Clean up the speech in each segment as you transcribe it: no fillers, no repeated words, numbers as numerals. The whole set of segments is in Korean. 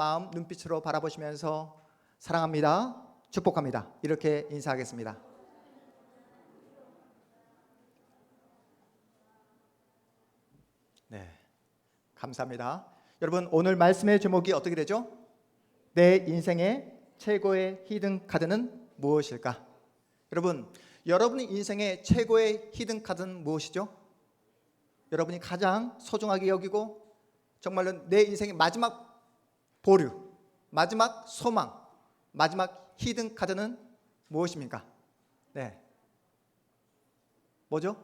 마음 눈빛으로 바라보시면서 사랑합니다, 축복합니다 이렇게 인사하겠습니다. 네, 감사합니다. 여러분, 오늘 말씀의 제목이 어떻게 되죠? 내 인생의 최고의 히든 카드는 무엇일까? 여러분, 여러분의 인생의 최고의 히든 카드는 무엇이죠? 여러분이 가장 소중하게 여기고 정말로 내 인생의 마지막 보류, 마지막 소망, 마지막 히든 카드는 무엇입니까? 네, 뭐죠?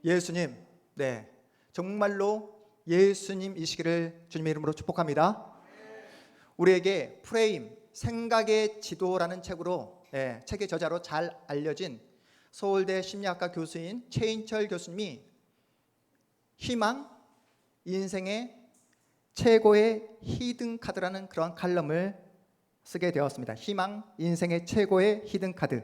예수님. 네, 정말로 예수님이시기를 주님의 이름으로 축복합니다. 우리에게 프레임, 생각의 지도라는 책으로, 책의 저자로 잘 알려진 서울대 심리학과 교수인 최인철 교수님이 희망, 인생의 최고의 히든 카드라는 그런 칼럼을 쓰게 되었습니다. 희망, 인생의 최고의 히든 카드.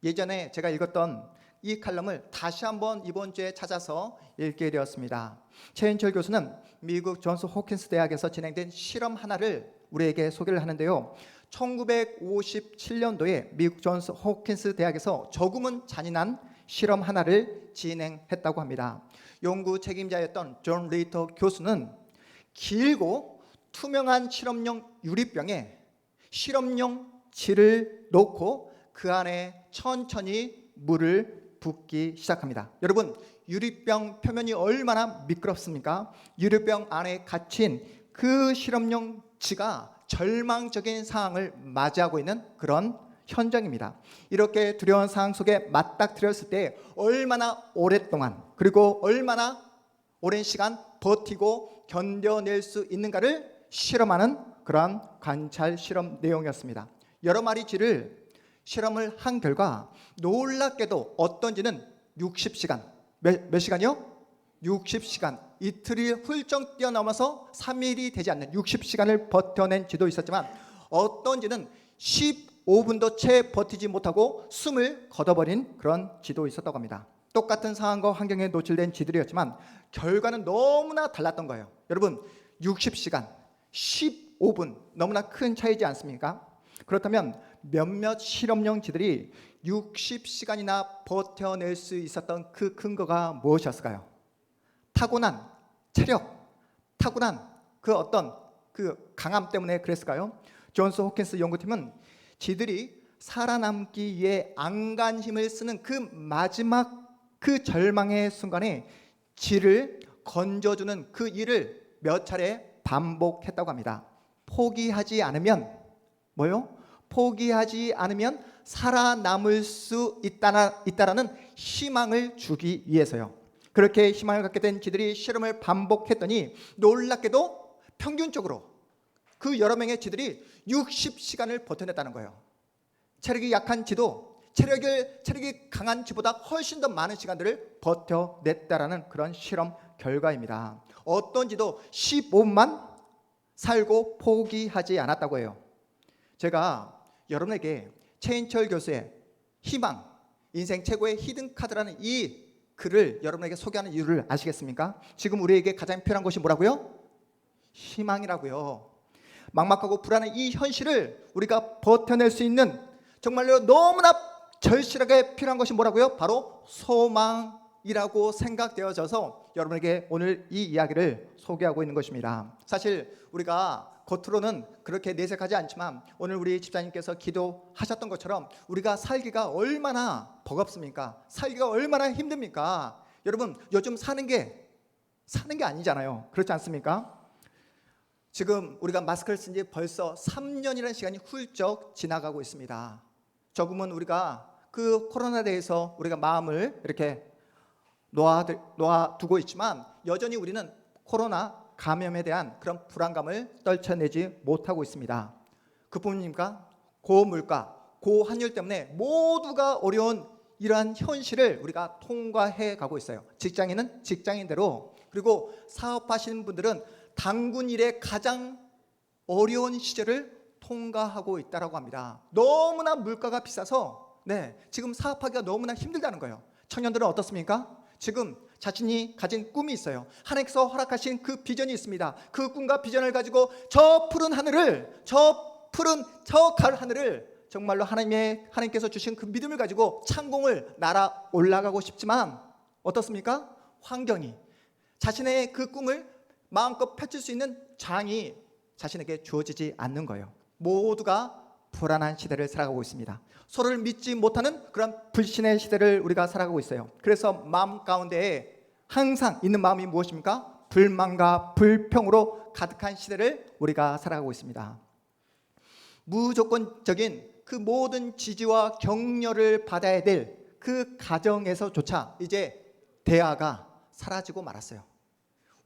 예전에 제가 읽었던 이 칼럼을 다시 한번 이번 주에 찾아서 읽게 되었습니다. 최인철 교수는 미국 존스 홉킨스 대학에서 진행된 실험 하나를 우리에게 소개를 하는데요. 1957년도에 미국 존스 홉킨스 대학에서 조금은 잔인한 실험 하나를 진행했다고 합니다. 연구 책임자였던 존 리터 교수는 길고 투명한 실험용 유리병에 실험용 질을 놓고 그 안에 천천히 물을 붓기 시작합니다. 여러분, 유리병 표면이 얼마나 미끄럽습니까? 유리병 안에 갇힌 그 실험용 지가 절망적인 상황을 맞이하고 있는 그런 현장입니다. 이렇게 두려운 상황 속에 맞닥뜨렸을 때 얼마나 오랫동안 그리고 얼마나 오랜 시간 버티고 견뎌낼 수 있는가를 실험하는 그러한 관찰 실험 내용이었습니다. 여러 마리 쥐를 실험을 한 결과 놀랍게도 어떤 쥐는 60시간, 몇 시간이요? 60시간, 이틀이 훌쩍 뛰어넘어서 3일이 되지 않는 60시간을 버텨낸 쥐도 있었지만 어떤 쥐는 15분도 채 버티지 못하고 숨을 거둬버린 그런 쥐도 있었다고 합니다. 똑같은 상황과 환경에 노출된 쥐들이었지만 결과는 너무나 달랐던 거예요. 여러분, 60시간, 15분 너무나 큰 차이지 않습니까? 그렇다면 몇몇 실험용 쥐들이 60시간이나 버텨낼 수 있었던 그 근거가 무엇이었을까요? 타고난 체력, 타고난 그 어떤 그 강함 때문에 그랬을까요? 존스 홉킨스 연구팀은 쥐들이 살아남기 위해 안간 힘을 쓰는 그 마지막 그 절망의 순간에 쥐를 건져주는 그 일을 몇 차례 반복했다고 합니다. 포기하지 않으면 뭐요? 포기하지 않으면 살아남을 수 있다라는 희망을 주기 위해서요. 그렇게 희망을 갖게 된 쥐들이 실험을 반복했더니 놀랍게도 평균적으로 그 여러 명의 쥐들이 60시간을 버텨냈다는 거예요. 체력이 약한 쥐도 체력이 강한 쥐보다 훨씬 더 많은 시간들을 버텨냈다라는 그런 실험 결과입니다. 어떤 쥐도 15분만 살고 포기하지 않았다고 해요. 제가 여러분에게 최인철 교수의 희망, 인생 최고의 히든 카드라는 이 글을 여러분에게 소개하는 이유를 아시겠습니까? 지금 우리에게 가장 필요한 것이 뭐라고요? 희망이라고요. 막막하고 불안한 이 현실을 우리가 버텨낼 수 있는 정말로 너무나 절실하게 필요한 것이 뭐라고요? 바로 소망이라고 생각되어져서 여러분에게 오늘 이 이야기를 소개하고 있는 것입니다. 사실 우리가 겉으로는 그렇게 내색하지 않지만 오늘 우리 집사님께서 기도하셨던 것처럼 우리가 살기가 얼마나 버겁습니까? 살기가 얼마나 힘듭니까? 여러분, 요즘 사는 게 아니잖아요. 그렇지 않습니까? 지금 우리가 마스크를 쓴 지 벌써 3년이라는 시간이 훌쩍 지나가고 있습니다. 조금은 우리가 그 코로나에 대해서 우리가 마음을 이렇게 놓아두고 있지만 여전히 우리는 코로나 감염에 대한 그런 불안감을 떨쳐내지 못하고 있습니다. 그뿐입니까? 고물가, 고환율 때문에 모두가 어려운 이러한 현실을 우리가 통과해 가고 있어요. 직장인은 직장인대로, 그리고 사업하시는 분들은 당군 일의 가장 어려운 시절을 통과하고 있다고 합니다. 너무나 물가가 비싸서 지금 사업하기가 너무나 힘들다는 거예요. 청년들은 어떻습니까? 지금 자신이 가진 꿈이 있어요. 하나님께서 허락하신 그 비전이 있습니다. 그 꿈과 비전을 가지고 저 푸른 하늘을, 저 가을 하늘을 정말로 하나님께서 주신 그 믿음을 가지고 창공을 날아 올라가고 싶지만 어떻습니까? 환경이, 자신의 그 꿈을 마음껏 펼칠 수 있는 장이 자신에게 주어지지 않는 거예요. 모두가 불안한 시대를 살아가고 있습니다. 서로를 믿지 못하는 그런 불신의 시대를 우리가 살아가고 있어요. 그래서 마음 가운데에 항상 있는 마음이 무엇입니까? 불만과 불평으로 가득한 시대를 우리가 살아가고 있습니다. 무조건적인 그 모든 지지와 격려를 받아야 될 그 가정에서조차 이제 대화가 사라지고 말았어요.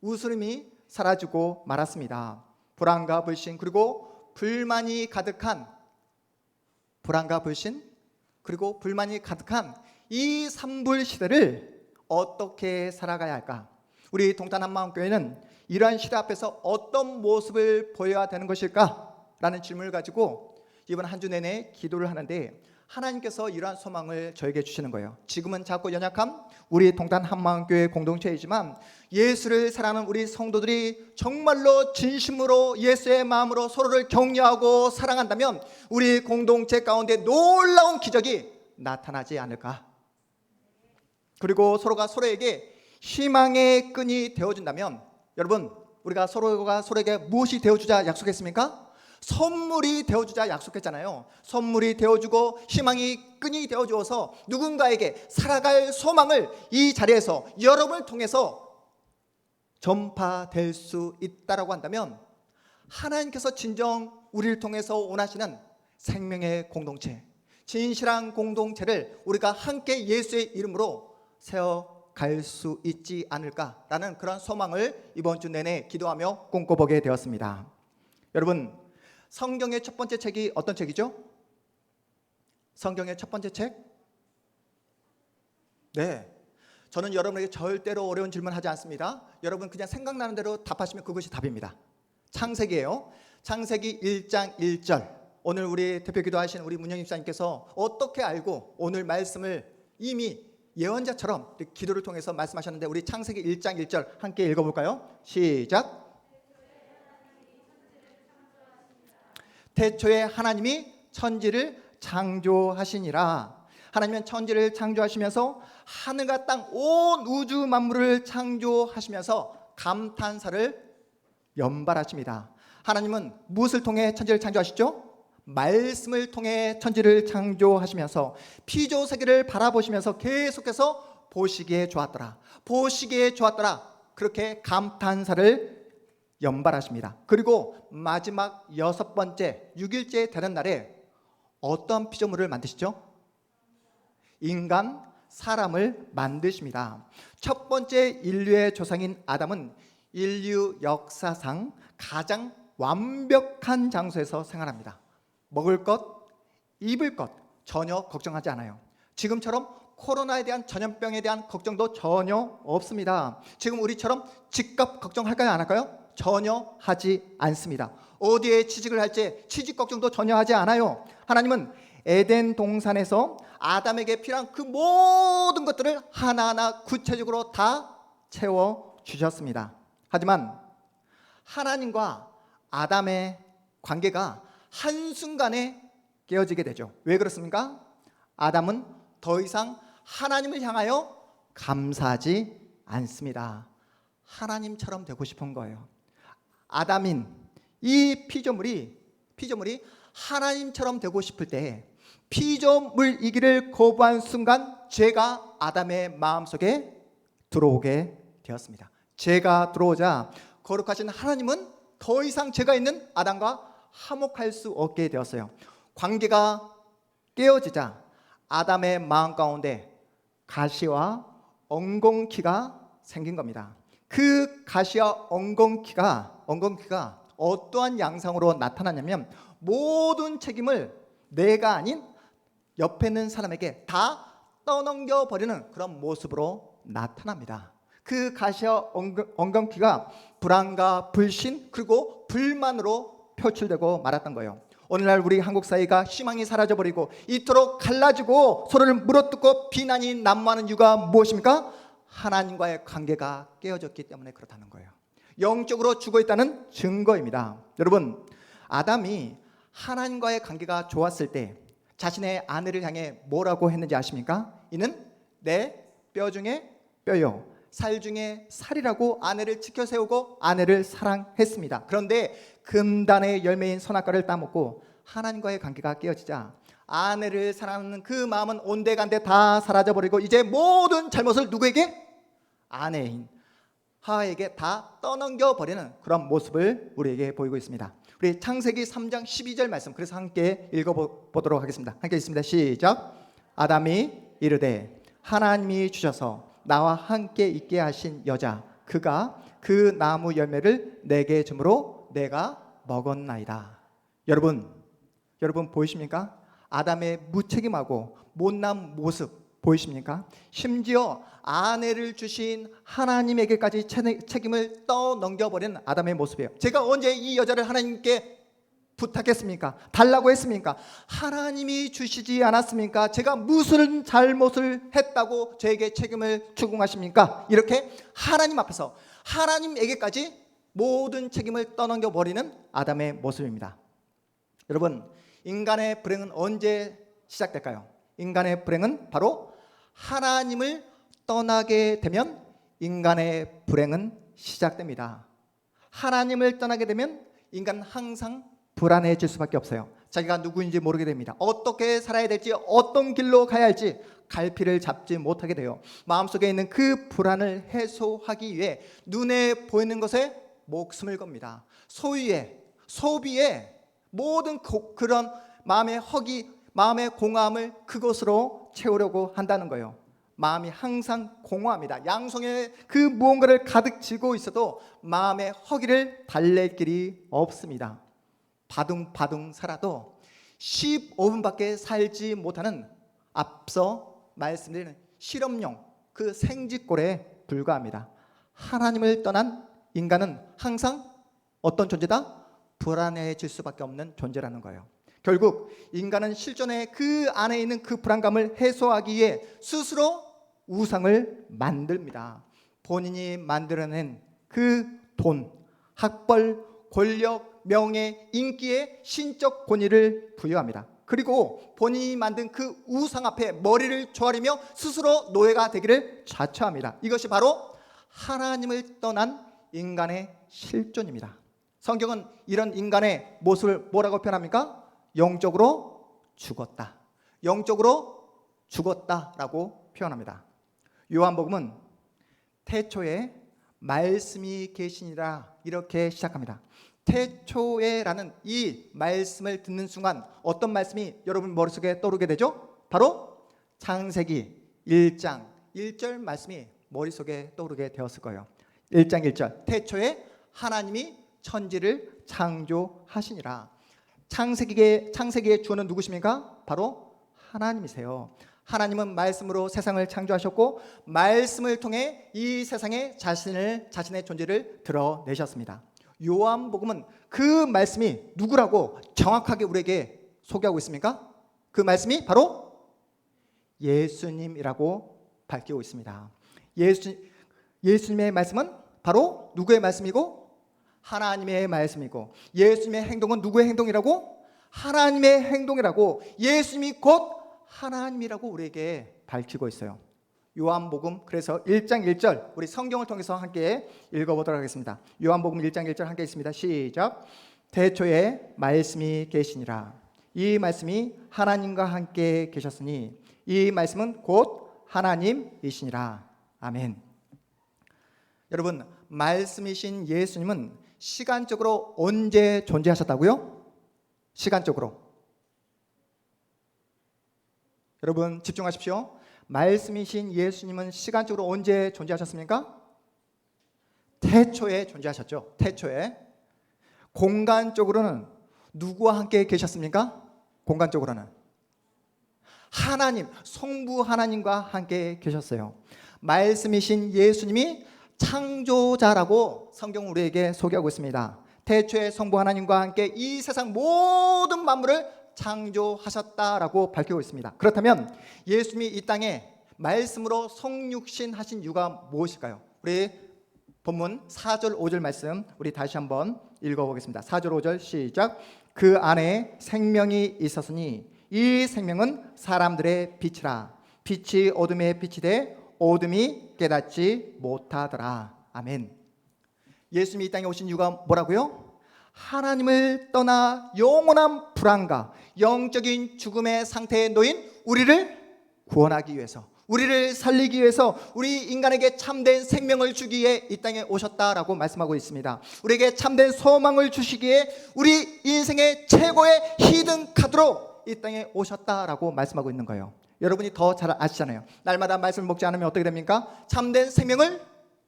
웃음이 사라지고 말았습니다. 불안과 불신, 그리고 불만이 가득한 이 산불 시대를 어떻게 살아가야 할까? 우리 동탄 한마음교회는 이러한 시대 앞에서 어떤 모습을 보여야 되는 것일까? 라는 질문을 가지고 이번 한 주 내내 기도를 하는데 하나님께서 이러한 소망을 저에게 주시는 거예요. 지금은 작고 연약한 우리 동탄 한마음교회 공동체이지만 예수를 사랑하는 우리 성도들이 정말로 진심으로 예수의 마음으로 서로를 격려하고 사랑한다면 우리 공동체 가운데 놀라운 기적이 나타나지 않을까? 그리고 서로가 서로에게 희망의 끈이 되어준다면, 여러분, 우리가 서로가 서로에게 무엇이 되어주자 약속했습니까? 선물이 되어주자 약속했잖아요. 선물이 되어주고 희망이 끈이 되어주어서 누군가에게 살아갈 소망을 이 자리에서 여러분을 통해서 전파될 수 있다라고 한다면 하나님께서 진정 우리를 통해서 원하시는 생명의 공동체, 진실한 공동체를 우리가 함께 예수의 이름으로 세워갈 수 있지 않을까라는 그런 소망을 이번 주 내내 기도하며 꿈꿔보게 되었습니다. 여러분, 성경의 첫 번째 책이 어떤 책이죠? 성경의 첫 번째 책? 네, 저는 여러분에게 절대로 어려운 질문 하지 않습니다. 여러분 그냥 생각나는 대로 답하시면 그것이 답입니다. 창세기예요. 창세기 1장 1절. 오늘 우리 대표 기도하신 우리 문영임 목사님께서 어떻게 알고 오늘 말씀을 이미 예언자처럼 기도를 통해서 말씀하셨는데, 우리 창세기 1장 1절 함께 읽어볼까요? 시작. 태초에 하나님이 천지를 창조하시니라. 하나님은 천지를 창조하시면서 하늘과 땅 온 우주 만물을 창조하시면서 감탄사를 연발하십니다. 하나님은 무엇을 통해 천지를 창조하시죠? 말씀을 통해 천지를 창조하시면서 피조세계를 바라보시면서 계속해서 보시기에 좋았더라, 보시기에 좋았더라, 그렇게 감탄사를 연발하십니다. 그리고 마지막 6번째 6일째 되는 날에 어떤 피조물을 만드시죠? 인간, 사람을 만드십니다. 첫 번째 인류의 조상인 아담은 인류 역사상 가장 완벽한 장소에서 생활합니다. 먹을 것, 입을 것 전혀 걱정하지 않아요. 지금처럼 코로나에 대한 전염병에 대한 걱정도 전혀 없습니다. 지금 우리처럼 집값 걱정할까요, 안 할까요? 전혀 하지 않습니다. 어디에 취직을 할지 취직 걱정도 전혀 하지 않아요. 하나님은 에덴 동산에서 아담에게 필요한 그 모든 것들을 하나하나 구체적으로 다 채워주셨습니다. 하지만 하나님과 아담의 관계가 한순간에 깨어지게 되죠. 왜 그렇습니까? 아담은 더 이상 하나님을 향하여 감사하지 않습니다. 하나님처럼 되고 싶은 거예요. 아담인 이 피조물이 하나님처럼 되고 싶을 때 피조물이기를 거부한 순간 죄가 아담의 마음속에 들어오게 되었습니다. 죄가 들어오자 거룩하신 하나님은 더 이상 죄가 있는 아담과 화목할 수 없게 되었어요. 관계가 깨어지자 아담의 마음 가운데 가시와 엉겅퀴가 생긴 겁니다. 그 가시와 엉겅퀴가 어떠한 양상으로 나타나냐면 모든 책임을 내가 아닌 옆에 있는 사람에게 다 떠넘겨 버리는 그런 모습으로 나타납니다. 그 가시와 엉겅퀴가 불안과 불신 그리고 불만으로 표출되고 말았던 거예요. 오늘날 우리 한국 사회가 희망이 사라져버리고 이토록 갈라지고 서로를 물어뜯고 비난이 난무하는 이유가 무엇입니까? 하나님과의 관계가 깨어졌기 때문에 그렇다는 거예요. 영적으로 죽어 있다는 증거입니다. 여러분, 아담이 하나님과의 관계가 좋았을 때 자신의 아내를 향해 뭐라고 했는지 아십니까? 이는 내 뼈 중에 뼈요, 살 중에 살이라고 아내를 지켜 세우고 아내를 사랑했습니다. 그런데 금단의 열매인 선악과를 따먹고 하나님과의 관계가 깨어지자 아내를 사랑하는 그 마음은 온데간데 다 사라져버리고 이제 모든 잘못을 누구에게? 아내인 하와에게 다 떠넘겨버리는 그런 모습을 우리에게 보이고 있습니다. 우리 창세기 3장 12절 말씀, 그래서 함께 읽어보도록 하겠습니다. 함께 읽습니다. 시작. 아담이 이르되 하나님이 주셔서 나와 함께 있게 하신 여자 그가 그 나무 열매를 내게 주므로 내가 먹었나이다. 여러분 보이십니까? 아담의 무책임하고 못난 모습 보이십니까? 심지어 아내를 주신 하나님에게까지 책임을 떠넘겨버리는 아담의 모습이에요. 제가 언제 이 여자를 하나님께 부탁했습니까? 달라고 했습니까? 하나님이 주시지 않았습니까? 제가 무슨 잘못을 했다고 저에게 책임을 추궁하십니까? 이렇게 하나님 앞에서 하나님에게까지 모든 책임을 떠넘겨버리는 아담의 모습입니다. 여러분, 인간의 불행은 언제 시작될까요? 인간의 불행은 바로 하나님을 떠나게 되면 인간의 불행은 시작됩니다. 하나님을 떠나게 되면 인간은 항상 불안해질 수밖에 없어요. 자기가 누구인지 모르게 됩니다. 어떻게 살아야 될지, 어떤 길로 가야 할지 갈피를 잡지 못하게 돼요. 마음속에 있는 그 불안을 해소하기 위해 눈에 보이는 것에 목숨을 겁니다. 소비에 모든 그런 마음의 허기, 마음의 공허함을 그것으로 채우려고 한다는 거예요. 마음이 항상 공허합니다. 양손에 그 무언가를 가득 쥐고 있어도 마음의 허기를 달랠 길이 없습니다. 바둥바둥 살아도 15분밖에 살지 못하는 앞서 말씀드린 실험용 그 생쥐꼴에 불과합니다. 하나님을 떠난 인간은 항상 어떤 존재다? 불안해질 수밖에 없는 존재라는 거예요. 결국 인간은 실존의 그 안에 있는 그 불안감을 해소하기 위해 스스로 우상을 만듭니다. 본인이 만들어낸 그 돈, 학벌, 권력, 명예, 인기에 신적 권위를 부여합니다. 그리고 본인이 만든 그 우상 앞에 머리를 조아리며 스스로 노예가 되기를 자처합니다. 이것이 바로 하나님을 떠난 인간의 실존입니다. 성경은 이런 인간의 모습을 뭐라고 표현합니까? 영적으로 죽었다. 영적으로 죽었다라고 표현합니다. 요한복음은 태초에 말씀이 계시니라 이렇게 시작합니다. 태초에라는 이 말씀을 듣는 순간 어떤 말씀이 여러분 머릿속에 떠오르게 되죠? 바로 창세기 1장 1절 말씀이 머릿속에 떠오르게 되었을 거예요. 1장 1절 태초에 하나님이 천지를 창조하시니라. 창세기의 주어는 누구십니까? 바로 하나님이세요. 하나님은 말씀으로 세상을 창조하셨고 말씀을 통해 이 세상에 자신의 존재를 드러내셨습니다. 요한복음은 그 말씀이 누구라고 정확하게 우리에게 소개하고 있습니까? 그 말씀이 바로 예수님이라고 밝히고 있습니다. 예수님의 말씀은 바로 누구의 말씀이고? 하나님의 말씀이고, 예수님의 행동은 누구의 행동이라고? 하나님의 행동이라고, 예수님이 곧 하나님이라고 우리에게 밝히고 있어요. 요한복음 그래서 1장 1절 우리 성경을 통해서 함께 읽어보도록 하겠습니다. 요한복음 1장 1절 함께 있습니다. 시작. 태초에 말씀이 계시니라. 이 말씀이 하나님과 함께 계셨으니 이 말씀은 곧 하나님이시니라. 아멘. 여러분, 말씀이신 예수님은 시간적으로 언제 존재하셨다고요? 시간적으로. 여러분 집중하십시오. 말씀이신 예수님은 시간적으로 언제 존재하셨습니까? 태초에 존재하셨죠. 태초에. 공간적으로는 누구와 함께 계셨습니까? 공간적으로는 하나님, 성부 하나님과 함께 계셨어요. 말씀이신 예수님이 창조자라고 성경은 우리에게 소개하고 있습니다. 태초에 성부 하나님과 함께 이 세상 모든 만물을 창조하셨다라고 밝히고 있습니다. 그렇다면 예수님이 이 땅에 말씀으로 성육신 하신 이유가 무엇일까요? 우리 본문 4절 5절 말씀 우리 다시 한번 읽어보겠습니다. 4절 5절 시작. 그 안에 생명이 있었으니 이 생명은 사람들의 빛이라. 빛이 어둠에 빛이 돼 어둠이 깨닫지 못하더라. 아멘. 예수님이 이 땅에 오신 이유가 뭐라고요? 하나님을 떠나 영원한 불안과 영적인 죽음의 상태에 놓인 우리를 구원하기 위해서, 우리를 살리기 위해서, 우리 인간에게 참된 생명을 주기 위해 이 땅에 오셨다라고 말씀하고 있습니다. 우리에게 참된 소망을 주시기에 우리 인생의 최고의 히든 카드로 이 땅에 오셨다라고 말씀하고 있는 거예요. 여러분이 더 잘 아시잖아요. 날마다 말씀을 먹지 않으면 어떻게 됩니까? 참된 생명을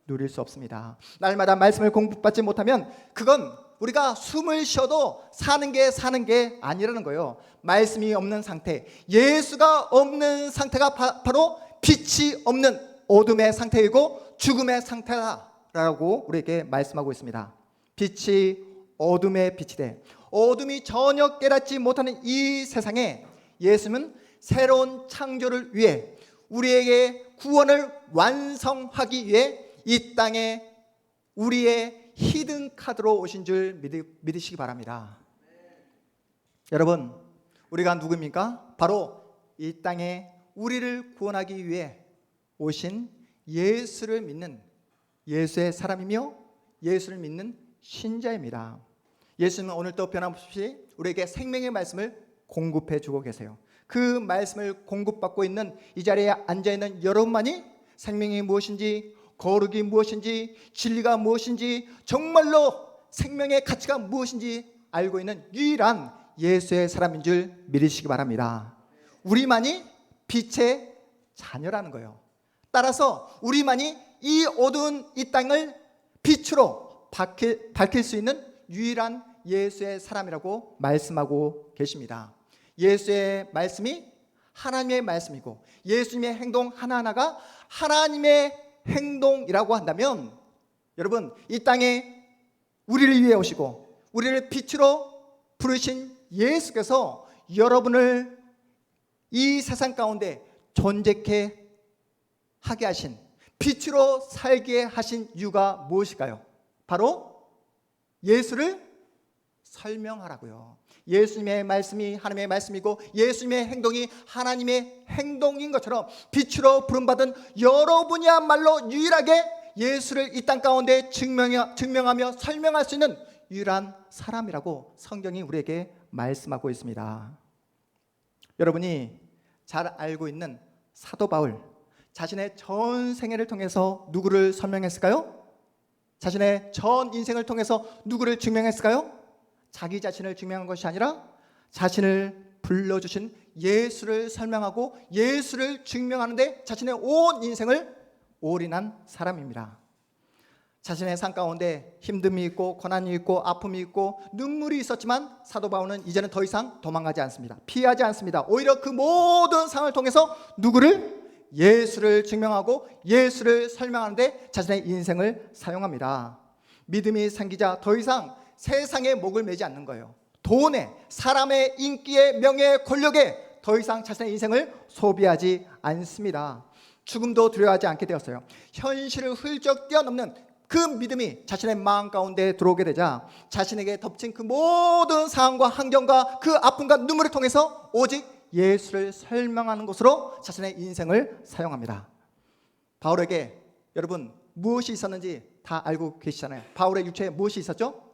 누릴 수 없습니다. 날마다 말씀을 공부받지 못하면 그건 우리가 숨을 쉬어도 사는 게 아니라는 거예요. 말씀이 없는 상태, 예수가 없는 상태가 바로 빛이 없는 어둠의 상태이고 죽음의 상태라고 우리에게 말씀하고 있습니다. 빛이 어둠의 빛이 돼 어둠이 전혀 깨닫지 못하는 이 세상에 예수는 새로운 창조를 위해 우리에게 구원을 완성하기 위해 이 땅에 우리의 히든 카드로 오신 줄 믿으시기 바랍니다. 여러분, 우리가 누구입니까? 바로 이 땅에 우리를 구원하기 위해 오신 예수를 믿는 예수의 사람이며 예수를 믿는 신자입니다. 예수는 오늘도 변함없이 우리에게 생명의 말씀을 공급해 주고 계세요. 그 말씀을 공급받고 있는 이 자리에 앉아있는 여러분만이 생명이 무엇인지, 거룩이 무엇인지, 진리가 무엇인지, 정말로 생명의 가치가 무엇인지 알고 있는 유일한 예수의 사람인 줄 믿으시기 바랍니다. 우리만이 빛의 자녀라는 거예요. 따라서 우리만이 이 어두운 이 땅을 빛으로 밝힐 수 있는 유일한 예수의 사람이라고 말씀하고 계십니다. 예수의 말씀이 하나님의 말씀이고 예수님의 행동 하나하나가 하나님의 행동이라고 한다면, 여러분, 이 땅에 우리를 위해 오시고 우리를 빛으로 부르신 예수께서 여러분을 이 세상 가운데 존재케 하게 하신, 빛으로 살게 하신 이유가 무엇일까요? 바로 예수를 설명하라고요. 예수님의 말씀이 하나님의 말씀이고 예수님의 행동이 하나님의 행동인 것처럼 빛으로 부름받은 여러분이야말로 유일하게 예수를 이 땅 가운데 증명하며 설명할 수 있는 유일한 사람이라고 성경이 우리에게 말씀하고 있습니다. 여러분이 잘 알고 있는 사도 바울, 자신의 전 생애를 통해서 누구를 설명했을까요? 자신의 전 인생을 통해서 누구를 증명했을까요? 자기 자신을 증명한 것이 아니라 자신을 불러주신 예수를 설명하고 예수를 증명하는데 자신의 온 인생을 올인한 사람입니다. 자신의 삶 가운데 힘듦이 있고 고난이 있고 아픔이 있고 눈물이 있었지만 사도 바울은 이제는 더 이상 도망가지 않습니다. 피하지 않습니다. 오히려 그 모든 상황을 통해서 누구를? 예수를 증명하고 예수를 설명하는데 자신의 인생을 사용합니다. 믿음이 생기자 더 이상 세상에 목을 매지 않는 거예요. 돈에, 사람의 인기에, 명예에, 권력에 더 이상 자신의 인생을 소비하지 않습니다. 죽음도 두려워하지 않게 되었어요. 현실을 훌쩍 뛰어넘는 그 믿음이 자신의 마음 가운데 들어오게 되자 자신에게 덮친 그 모든 상황과 환경과 그 아픔과 눈물을 통해서 오직 예수를 설명하는 것으로 자신의 인생을 사용합니다. 바울에게 여러분 무엇이 있었는지 다 알고 계시잖아요. 바울의 육체에 무엇이 있었죠?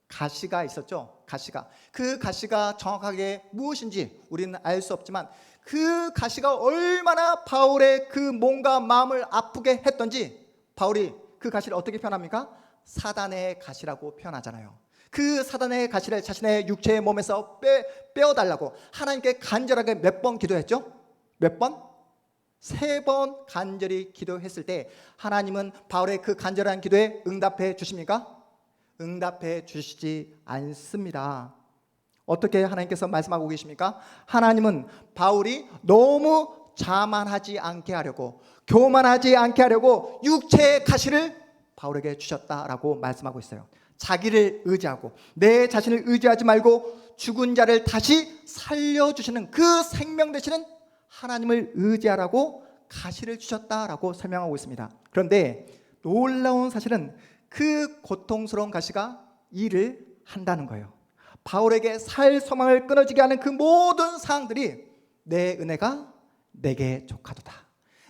가시가 있었죠. 가시가. 그 가시가 정확하게 무엇인지 우리는 알 수 없지만 그 가시가 얼마나 바울의 그 몸과 마음을 아프게 했던지 바울이 그 가시를 어떻게 표현합니까? 사단의 가시라고 표현하잖아요. 그 사단의 가시를 자신의 육체의 몸에서 빼어달라고 하나님께 간절하게 몇 번 기도했죠? 몇 번? 3번 간절히 기도했을 때 하나님은 바울의 그 간절한 기도에 응답해 주십니까? 응답해 주시지 않습니다. 어떻게 하나님께서 말씀하고 계십니까? 하나님은 바울이 너무 자만하지 않게 하려고, 교만하지 않게 하려고 육체의 가시를 바울에게 주셨다라고 말씀하고 있어요. 자기를 의지하고 내 자신을 의지하지 말고 죽은 자를 다시 살려주시는 그 생명 되시는 하나님을 의지하라고 가시를 주셨다라고 설명하고 있습니다. 그런데 놀라운 사실은 그 고통스러운 가시가 일을 한다는 거예요. 바울에게 살 소망을 끊어지게 하는 그 모든 사항들이 내 은혜가 내게 족하도다,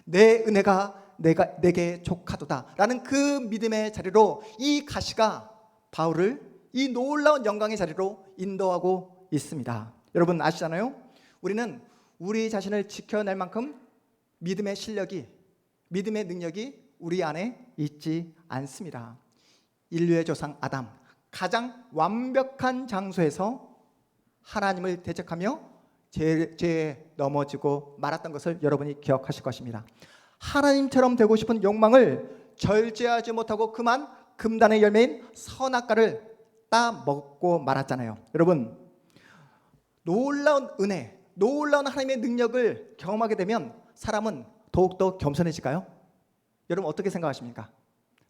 내 은혜가 내게 족하도다 라는 그 믿음의 자리로 이 가시가 바울을 이 놀라운 영광의 자리로 인도하고 있습니다. 여러분 아시잖아요? 우리는 우리 자신을 지켜낼 만큼 믿음의 실력이, 믿음의 능력이 우리 안에 있지 않습니다. 인류의 조상 아담, 가장 완벽한 장소에서 하나님을 대적하며 죄에 넘어지고 말았던 것을 여러분이 기억하실 것입니다. 하나님처럼 되고 싶은 욕망을 절제하지 못하고 그만 금단의 열매인 선악과를 따먹고 말았잖아요. 여러분, 놀라운 은혜, 놀라운 하나님의 능력을 경험하게 되면 사람은 더욱더 겸손해질까요? 여러분 어떻게 생각하십니까?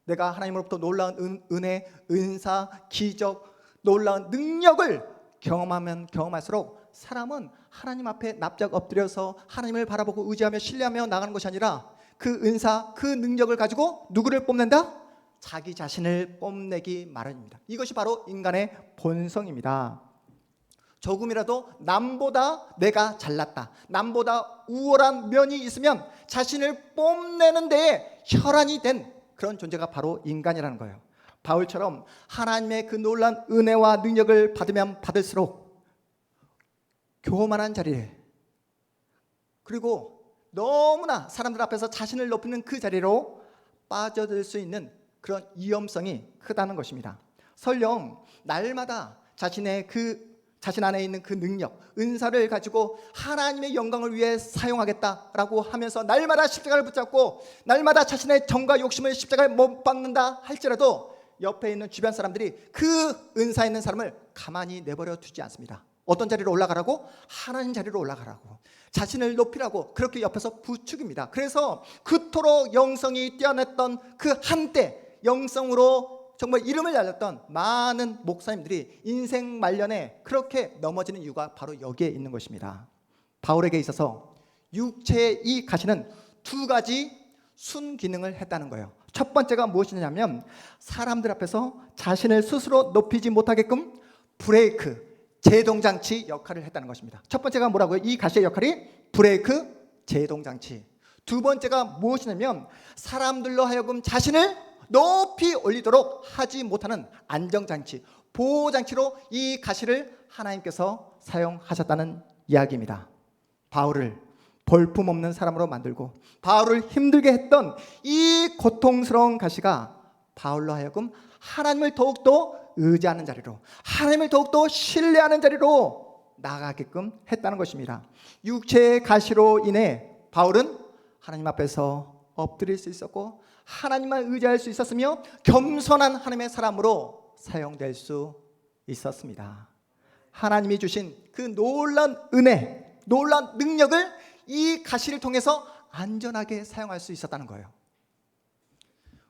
내가 하나님으로부터 놀라운 은혜, 은사, 기적, 놀라운 능력을 경험하면 경험할수록 사람은 하나님 앞에 납작 엎드려서 하나님을 바라보고 의지하며 신뢰하며 나가는 것이 아니라 그 은사, 그 능력을 가지고 누구를 뽐낸다? 자기 자신을 뽐내기 마련입니다. 이것이 바로 인간의 본성입니다. 조금이라도 남보다 내가 잘났다, 남보다 우월한 면이 있으면 자신을 뽐내는 데에 혈안이 된 그런 존재가 바로 인간이라는 거예요. 바울처럼 하나님의 그 놀라운 은혜와 능력을 받으면 받을수록 교만한 자리에, 그리고 너무나 사람들 앞에서 자신을 높이는 그 자리로 빠져들 수 있는 그런 위험성이 크다는 것입니다. 설령 날마다 자신 안에 있는 그 능력, 은사를 가지고 하나님의 영광을 위해 사용하겠다라고 하면서 날마다 십자가를 붙잡고 날마다 자신의 정과 욕심을 십자가에 못 박는다 할지라도 옆에 있는 주변 사람들이 그 은사 있는 사람을 가만히 내버려 두지 않습니다. 어떤 자리로 올라가라고? 하나님 자리로 올라가라고, 자신을 높이라고 그렇게 옆에서 부추깁니다. 그래서 그토록 영성이 뛰어났던 그 한때 영성으로 정말 이름을 날렸던 많은 목사님들이 인생 말년에 그렇게 넘어지는 이유가 바로 여기에 있는 것입니다. 바울에게 있어서 육체의 이 가시는 두 가지 순기능을 했다는 거예요. 첫 번째가 무엇이냐면 사람들 앞에서 자신을 스스로 높이지 못하게끔 브레이크, 제동장치 역할을 했다는 것입니다. 첫 번째가 뭐라고요? 이 가시의 역할이 브레이크, 제동장치. 두 번째가 무엇이냐면 사람들로 하여금 자신을 높이 올리도록 하지 못하는 안정장치, 보호장치로 이 가시를 하나님께서 사용하셨다는 이야기입니다. 바울을 볼품없는 사람으로 만들고 바울을 힘들게 했던 이 고통스러운 가시가 바울로 하여금 하나님을 더욱더 의지하는 자리로, 하나님을 더욱더 신뢰하는 자리로 나아가게끔 했다는 것입니다. 육체의 가시로 인해 바울은 하나님 앞에서 엎드릴 수 있었고 하나님만 의지할 수 있었으며 겸손한 하나님의 사람으로 사용될 수 있었습니다. 하나님이 주신 그 놀라운 은혜, 놀라운 능력을 이 가시를 통해서 안전하게 사용할 수 있었다는 거예요.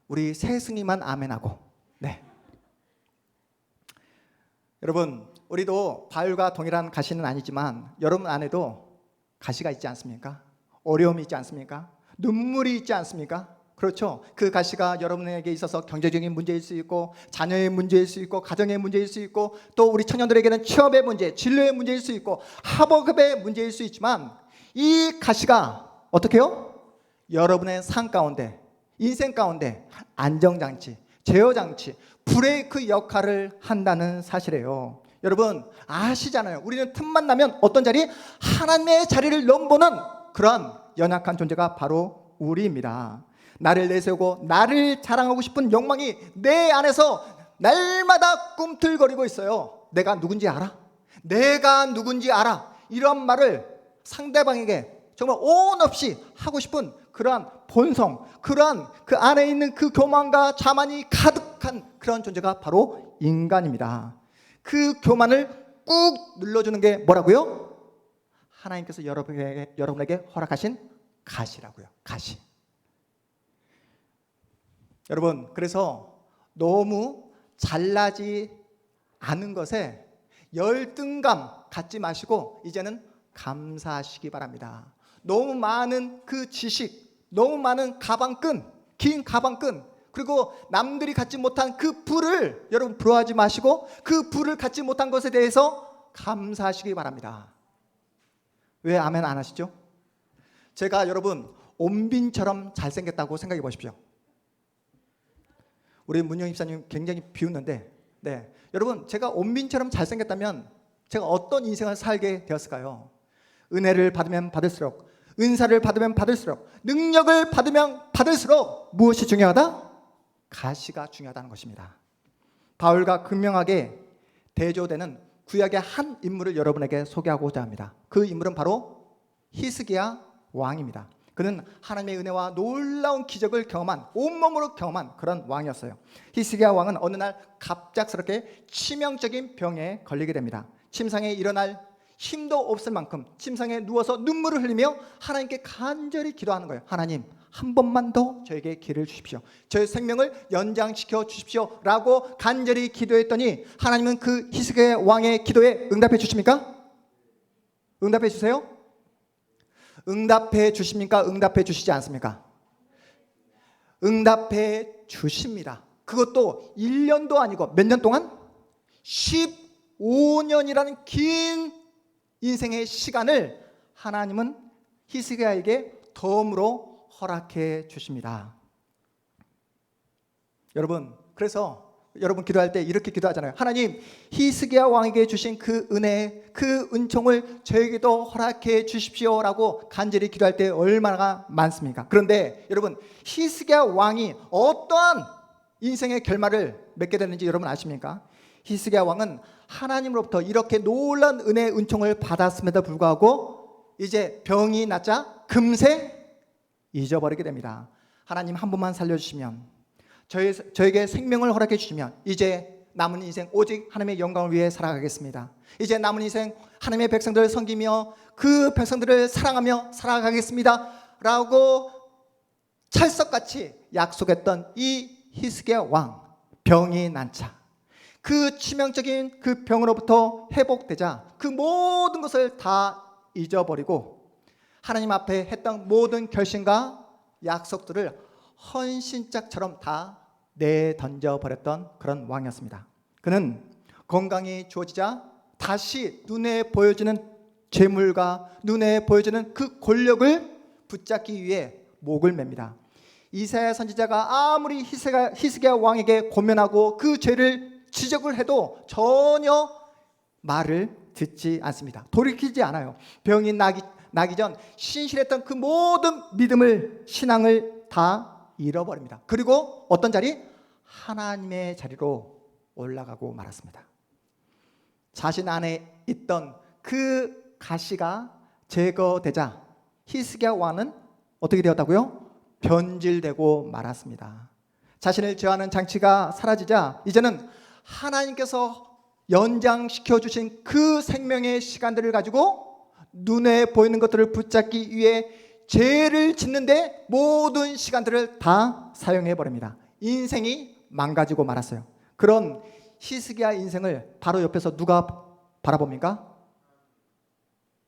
우리 세승이만 아멘하고, 네. 여러분, 우리도 바울과 동일한 가시는 아니지만 여러분 안에도 가시가 있지 않습니까? 어려움이 있지 않습니까? 눈물이 있지 않습니까? 그렇죠. 그 가시가 여러분에게 있어서 경제적인 문제일 수 있고 자녀의 문제일 수 있고 가정의 문제일 수 있고 또 우리 청년들에게는 취업의 문제, 진로의 문제일 수 있고 학업의 문제일 수 있지만 이 가시가 어떻게 해요? 여러분의 삶 가운데, 인생 가운데 안정장치, 제어장치, 브레이크 역할을 한다는 사실이에요. 여러분 아시잖아요. 우리는 틈만 나면 어떤 자리? 하나님의 자리를 넘보는 그러한 연약한 존재가 바로 우리입니다. 나를 내세우고 나를 자랑하고 싶은 욕망이 내 안에서 날마다 꿈틀거리고 있어요. 내가 누군지 알아? 내가 누군지 알아? 이런 말을 상대방에게 정말 온 없이 하고 싶은 그러한 본성, 그러한 그 안에 있는 그 교만과 자만이 가득한 그런 존재가 바로 인간입니다. 그 교만을 꾹 눌러주는 게 뭐라고요? 하나님께서 여러분에게 허락하신 가시라고요. 가시. 여러분, 그래서 너무 잘나지 않은 것에 열등감 갖지 마시고 이제는 감사하시기 바랍니다. 너무 많은 그 지식, 너무 많은 가방끈, 긴 가방끈, 그리고 남들이 갖지 못한 그 부를 여러분 부러워하지 마시고 그 부를 갖지 못한 것에 대해서 감사하시기 바랍니다. 왜 아멘 안 하시죠? 제가 여러분 온빈처럼 잘생겼다고 생각해 보십시오. 우리 문영 입사님 굉장히 비웃는데, 네, 여러분 제가 온빈처럼 잘생겼다면 제가 어떤 인생을 살게 되었을까요? 은혜를 받으면 받을수록, 은사를 받으면 받을수록, 능력을 받으면 받을수록 무엇이 중요하다? 가시가 중요하다는 것입니다. 바울과 극명하게 대조되는 구약의 한 인물을 여러분에게 소개하고자 합니다. 그 인물은 바로 히스기야 왕입니다. 그는 하나님의 은혜와 놀라운 기적을 경험한, 온몸으로 경험한 그런 왕이었어요. 히스기야 왕은 어느 날 갑작스럽게 치명적인 병에 걸리게 됩니다. 침상에 일어날 힘도 없을 만큼 침상에 누워서 눈물을 흘리며 하나님께 간절히 기도하는 거예요. 하나님, 한 번만 더 저에게 기회를 주십시오. 저의 생명을 연장시켜 주십시오 라고 간절히 기도했더니 하나님은 그 히스기야 왕의 기도에 응답해 주십니까? 응답해 주세요? 응답해 주십니까? 응답해 주시지 않습니까? 응답해 주십니다. 그것도 1년도 아니고 몇 년 동안? 15년이라는 긴 인생의 시간을 하나님은 히스기야에게 덤으로 허락해 주십니다. 여러분, 그래서 여러분 기도할 때 이렇게 기도하잖아요. 하나님, 히스기야 왕에게 주신 그 은혜, 그 은총을 저에게도 허락해 주십시오라고 간절히 기도할 때 얼마나 많습니까? 그런데 여러분, 히스기야 왕이 어떠한 인생의 결말을 맺게 되는지 여러분 아십니까? 히스기야 왕은 하나님으로부터 이렇게 놀라운 은혜, 은총을 받았음에도 불구하고 이제 병이 낫자 금세 잊어버리게 됩니다. 하나님 한 번만 살려주시면, 저에게 생명을 허락해 주시면 이제 남은 인생 오직 하나님의 영광을 위해 살아가겠습니다. 이제 남은 인생 하나님의 백성들을 섬기며 그 백성들을 사랑하며 살아가겠습니다 라고 찰석같이 약속했던 이 히스기야 왕, 병이 난차 그 치명적인 그 병으로부터 회복되자 그 모든 것을 다 잊어버리고 하나님 앞에 했던 모든 결심과 약속들을 헌신짝처럼 다 내던져버렸던 그런 왕이었습니다. 그는 건강이 좋아지자 다시 눈에 보여지는 재물과 눈에 보여지는 그 권력을 붙잡기 위해 목을 맵니다. 이사야 선지자가 아무리 히스기야 왕에게 권면하고 그 죄를 지적을 해도 전혀 말을 듣지 않습니다. 돌이키지 않아요. 병이 나기 전 신실했던 그 모든 믿음을, 신앙을 다 잃어버립니다. 그리고 어떤 자리? 하나님의 자리로 올라가고 말았습니다. 자신 안에 있던 그 가시가 제거되자 히스기야 왕은 어떻게 되었다고요? 변질되고 말았습니다. 자신을 제어하는 장치가 사라지자 이제는 하나님께서 연장시켜 주신 그 생명의 시간들을 가지고 눈에 보이는 것들을 붙잡기 위해 죄를 짓는데 모든 시간들을 다 사용해 버립니다. 인생이 망가지고 말았어요. 그런 히스기야 인생을 바로 옆에서 누가 바라봅니까?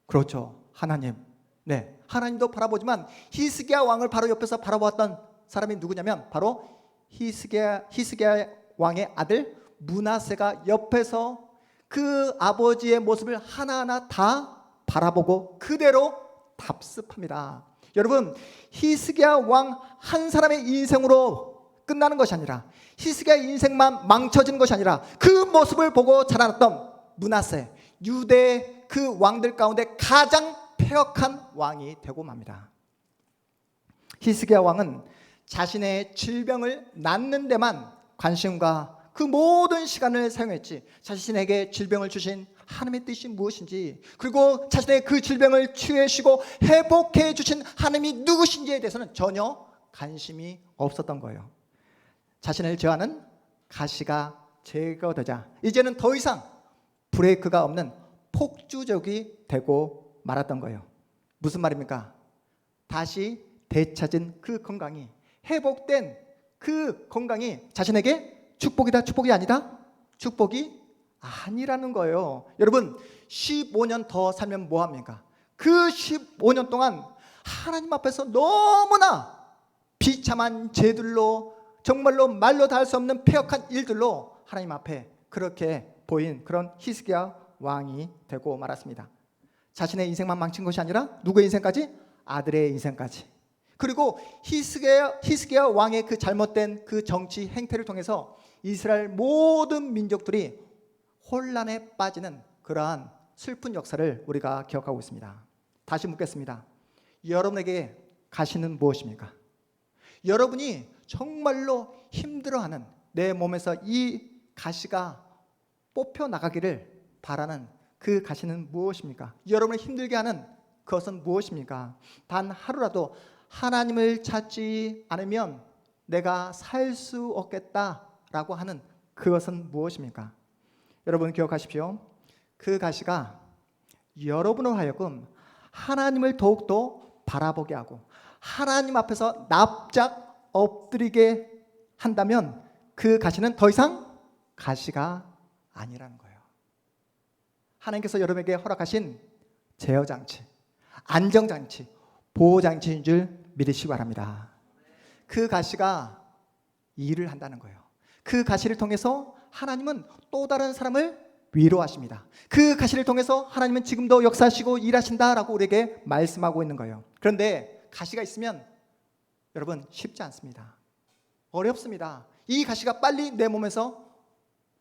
그렇죠, 하나님. 네, 하나님도 바라보지만 히스기야 왕을 바로 옆에서 바라보았던 사람이 누구냐면 바로 히스기야 왕의 아들 므낫세가 옆에서 그 아버지의 모습을 하나하나 다 바라보고 그대로 답습합니다. 여러분, 히스기야 왕 한 사람의 인생으로 끝나는 것이 아니라 히스기야 인생만 망쳐지는 것이 아니라 그 모습을 보고 자라났던 므낫세, 유대 그 왕들 가운데 가장 폐역한 왕이 되고 맙니다. 히스기야 왕은 자신의 질병을 낫는 데만 관심과 그 모든 시간을 사용했지 자신에게 질병을 주신 하나님의 뜻이 무엇인지, 그리고 자신의 그 질병을 치유해주시고 회복해 주신 하나님이 누구신지에 대해서는 전혀 관심이 없었던 거예요. 자신을 제어하는 가시가 제거되자 이제는 더 이상 브레이크가 없는 폭주족이 되고 말았던 거예요. 무슨 말입니까? 다시 되찾은 그 건강이, 회복된 그 건강이 자신에게 축복이다, 축복이 아니다? 축복이 아니라는 거예요. 여러분, 15년 더 살면 뭐합니까? 그 15년 동안 하나님 앞에서 너무나 비참한 죄들로, 정말로 말로 다 할 수 없는 패역한 일들로 하나님 앞에 그렇게 보인 그런 히스기야 왕이 되고 말았습니다. 자신의 인생만 망친 것이 아니라 누구의 인생까지? 아들의 인생까지. 그리고 히스기야 왕의 그 잘못된 그 정치 행태를 통해서 이스라엘 모든 민족들이 혼란에 빠지는 그러한 슬픈 역사를 우리가 기억하고 있습니다. 다시 묻겠습니다. 여러분에게 가시는 무엇입니까? 여러분이 정말로 힘들어하는 내 몸에서 이 가시가 뽑혀 나가기를 바라는 그 가시는 무엇입니까? 여러분을 힘들게 하는 그것은 무엇입니까? 단 하루라도 하나님을 찾지 않으면 내가 살 수 없겠다라고 하는 그것은 무엇입니까? 여러분 기억하십시오. 그 가시가 여러분을 하여금 하나님을 더욱더 바라보게 하고 하나님 앞에서 납작 엎드리게 한다면 그 가시는 더 이상 가시가 아니라는 거예요. 하나님께서 여러분에게 허락하신 제어장치, 안정장치, 보호장치인 줄 믿으시기 바랍니다. 그 가시가 일을 한다는 거예요. 그 가시를 통해서 하나님은 또 다른 사람을 위로하십니다. 그 가시를 통해서 하나님은 지금도 역사하시고 일하신다라고 우리에게 말씀하고 있는 거예요. 그런데 가시가 있으면 여러분 쉽지 않습니다. 어렵습니다. 이 가시가 빨리 내 몸에서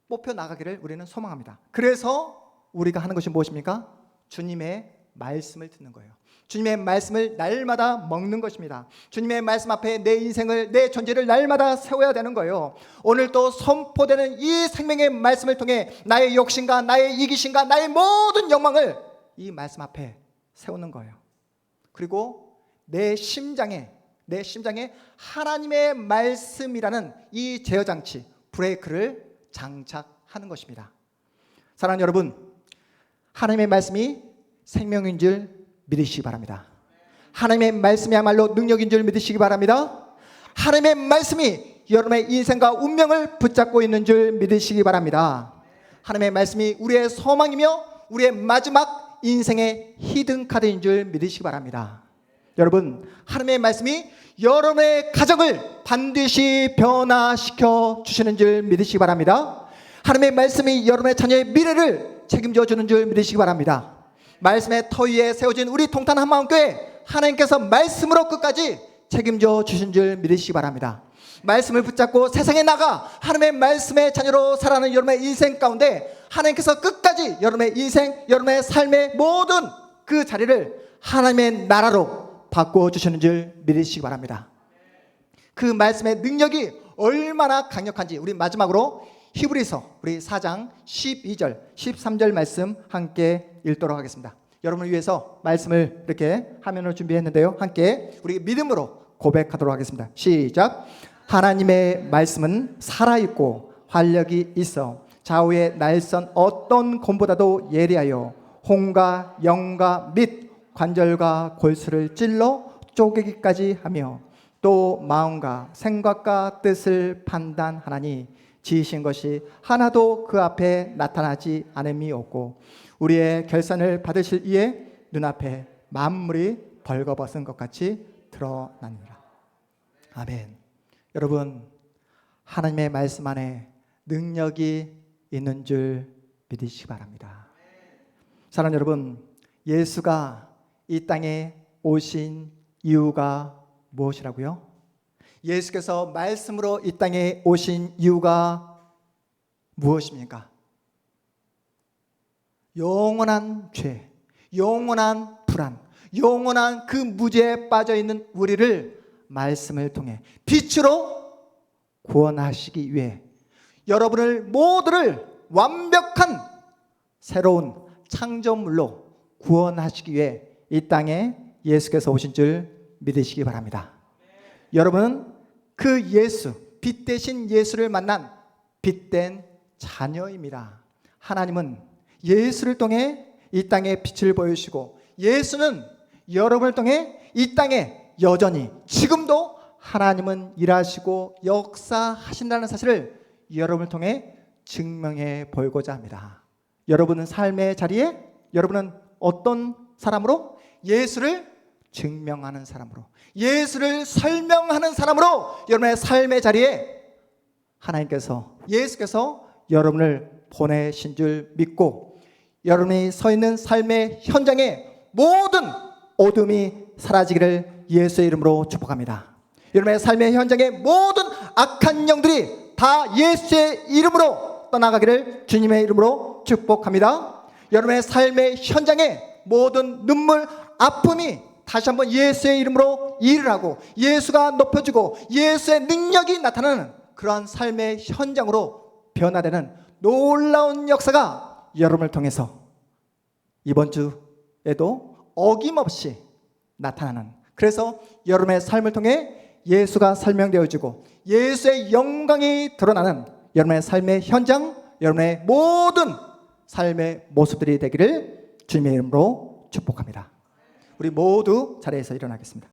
뽑혀 나가기를 우리는 소망합니다. 그래서 우리가 하는 것이 무엇입니까? 주님의 말씀을 듣는 거예요. 주님의 말씀을 날마다 먹는 것입니다. 주님의 말씀 앞에 내 인생을, 내 존재를 날마다 세워야 되는 거예요. 오늘 또 선포되는 이 생명의 말씀을 통해 나의 욕심과 나의 이기심과 나의 모든 욕망을 이 말씀 앞에 세우는 거예요. 그리고 내 심장에 하나님의 말씀이라는 이 제어장치, 브레이크를 장착하는 것입니다. 사랑하는 여러분, 하나님의 말씀이 생명인 줄 믿으시기 바랍니다. 하나님의 말씀이야말로 능력인 줄 믿으시기 바랍니다. 하나님의 말씀이 여러분의 인생과 운명을 붙잡고 있는 줄 믿으시기 바랍니다. 하나님의 말씀이 우리의 소망이며 우리의 마지막 인생의 히든카드인 줄 믿으시기 바랍니다. 여러분, 하나님의 말씀이 여러분의 가정을 반드시 변화시켜 주시는 줄 믿으시기 바랍니다. 하나님의 말씀이 여러분의 자녀의 미래를 책임져 주는 줄 믿으시기 바랍니다. 말씀의 터 위에 세워진 우리 동탄 한마음교회, 하나님께서 말씀으로 끝까지 책임져 주신 줄 믿으시기 바랍니다. 말씀을 붙잡고 세상에 나가 하나님의 말씀의 자녀로 살아가는 여러분의 인생 가운데 하나님께서 끝까지 여러분의 인생, 여러분의 삶의 모든 그 자리를 하나님의 나라로 바꿔주시는 줄 믿으시기 바랍니다. 그 말씀의 능력이 얼마나 강력한지 우리 마지막으로 히브리서 우리 4장 12절 13절 말씀 함께 읽도록 하겠습니다. 여러분을 위해서 말씀을 이렇게 화면으로 준비했는데요, 함께 우리 믿음으로 고백하도록 하겠습니다. 시작. 하나님의 말씀은 살아있고 활력이 있어 좌우의 날선 어떤 검보다도 예리하여 혼과 영과 및 관절과 골수를 찔러 쪼개기까지 하며 또 마음과 생각과 뜻을 판단하나니 지으신 것이 하나도 그 앞에 나타나지 않음이 없고 우리의 결산을 받으실 이에 눈앞에 만물이 벌거벗은 것 같이 드러나니라. 아멘. 여러분, 하나님의 말씀 안에 능력이 있는 줄 믿으시기 바랍니다. 사랑하는 여러분, 예수가 이 땅에 오신 이유가 무엇이라고요? 예수께서 말씀으로 이 땅에 오신 이유가 무엇입니까? 영원한 죄, 영원한 불안, 영원한 그 무죄에 빠져있는 우리를 말씀을 통해 빛으로 구원하시기 위해 여러분을 모두를 완벽한 새로운 창조물로 구원하시기 위해 이 땅에 예수께서 오신 줄 믿으시기 바랍니다. 여러분은 그 예수, 빛 대신 예수를 만난 빛된 자녀입니다. 하나님은 예수를 통해 이 땅에 빛을 보여주시고 예수는 여러분을 통해 이 땅에 여전히 지금도 하나님은 일하시고 역사하신다는 사실을 여러분을 통해 증명해 보이고자 합니다. 여러분은 삶의 자리에 여러분은 어떤 사람으로? 예수를 증명하는 사람으로, 예수를 설명하는 사람으로 여러분의 삶의 자리에 하나님께서, 예수께서 여러분을 보내신 줄 믿고 여러분이 서 있는 삶의 현장에 모든 어둠이 사라지기를 예수의 이름으로 축복합니다. 여러분의 삶의 현장에 모든 악한 영들이 다 예수의 이름으로 떠나가기를 주님의 이름으로 축복합니다. 여러분의 삶의 현장에 모든 눈물, 아픔이 다시 한번 예수의 이름으로 일을 하고 예수가 높여지고 예수의 능력이 나타나는 그러한 삶의 현장으로 변화되는 놀라운 역사가 여러분을 통해서 이번 주에도 어김없이 나타나는, 그래서 여러분의 삶을 통해 예수가 설명되어지고 예수의 영광이 드러나는 여러분의 삶의 현장, 여러분의 모든 삶의 모습들이 되기를 주님의 이름으로 축복합니다. 우리 모두 자리에서 일어나겠습니다.